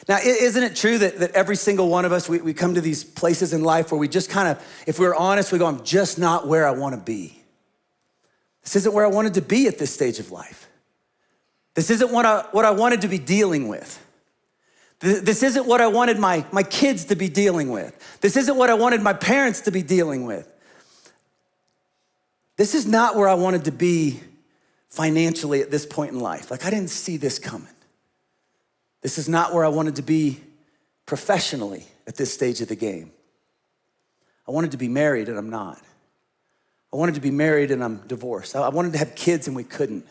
Now, isn't it true that every single one of us, we come to these places in life where we just kind of, if we're honest, we go, I'm just not where I want to be. This isn't where I wanted to be at this stage of life. This isn't what I wanted to be dealing with. This isn't what I wanted my kids to be dealing with. This isn't what I wanted my parents to be dealing with. This is not where I wanted to be financially at this point in life. Like, I didn't see this coming. This is not where I wanted to be professionally at this stage of the game. I wanted to be married and I'm not. I wanted to be married and I'm divorced. I wanted to have kids and we couldn't.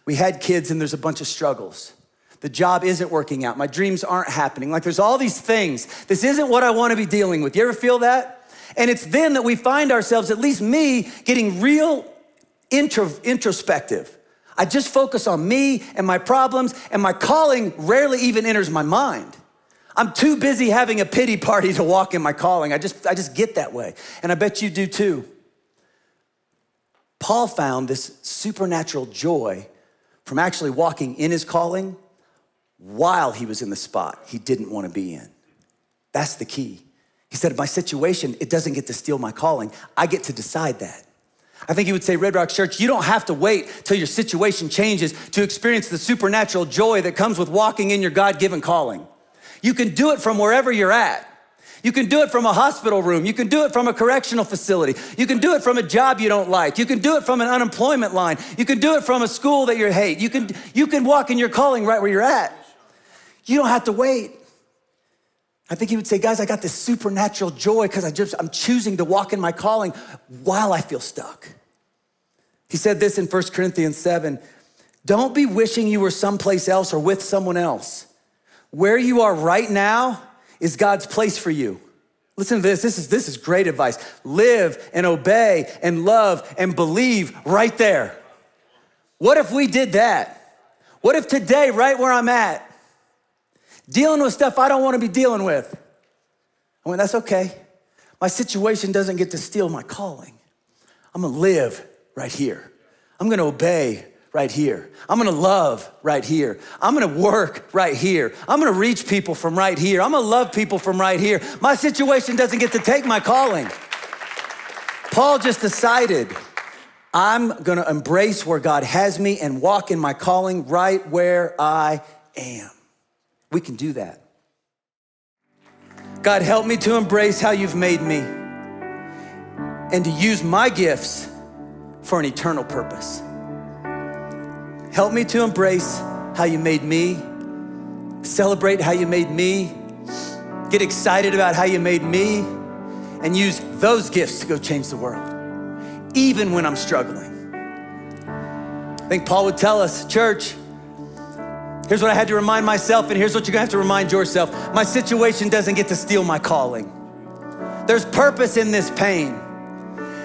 We had kids and there's a bunch of struggles. The job isn't working out. My dreams aren't happening. Like, there's all these things. This isn't what I want to be dealing with. You ever feel that? And it's then that we find ourselves, at least me, getting real introspective. I just focus on me and my problems, and my calling rarely even enters my mind. I'm too busy having a pity party to walk in my calling. I just get that way. And I bet you do too. Paul found this supernatural joy from actually walking in his calling while he was in the spot he didn't want to be in. That's the key. He said, my situation, it doesn't get to steal my calling. I get to decide that. I think he would say, Red Rock Church, you don't have to wait till your situation changes to experience the supernatural joy that comes with walking in your God-given calling. You can do it from wherever you're at. You can do it from a hospital room. You can do it from a correctional facility. You can do it from a job you don't like. You can do it from an unemployment line. You can do it from a school that you hate. You can walk in your calling right where you're at. You don't have to wait. I think he would say, guys, I got this supernatural joy because I'm choosing to walk in my calling while I feel stuck. He said this in 1 Corinthians 7, don't be wishing you were someplace else or with someone else. Where you are right now is God's place for you. Listen to this. This is great advice. Live and obey and love and believe right there. What if we did that? What if today, right where I'm at, dealing with stuff I don't want to be dealing with, I went, that's okay. My situation doesn't get to steal my calling. I'm gonna live right here. I'm gonna obey right here. I'm gonna love right here. I'm gonna work right here. I'm gonna reach people from right here. I'm gonna love people from right here. My situation doesn't get to take my calling. Paul just decided, I'm gonna embrace where God has me and walk in my calling right where I am. We can do that. God, help me to embrace how you've made me and to use my gifts for an eternal purpose. Help me to embrace how you made me, celebrate how you made me, get excited about how you made me, and use those gifts to go change the world, even when I'm struggling. I think Paul would tell us, church, here's what I had to remind myself, and here's what you're gonna have to remind yourself. My situation doesn't get to steal my calling. There's purpose in this pain.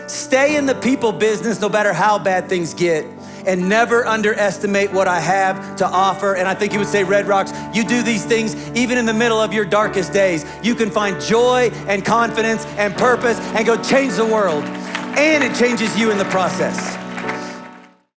Stay in the people business no matter how bad things get, and never underestimate what I have to offer. And I think he would say, Red Rocks, you do these things even in the middle of your darkest days. You can find joy and confidence and purpose and go change the world. And it changes you in the process.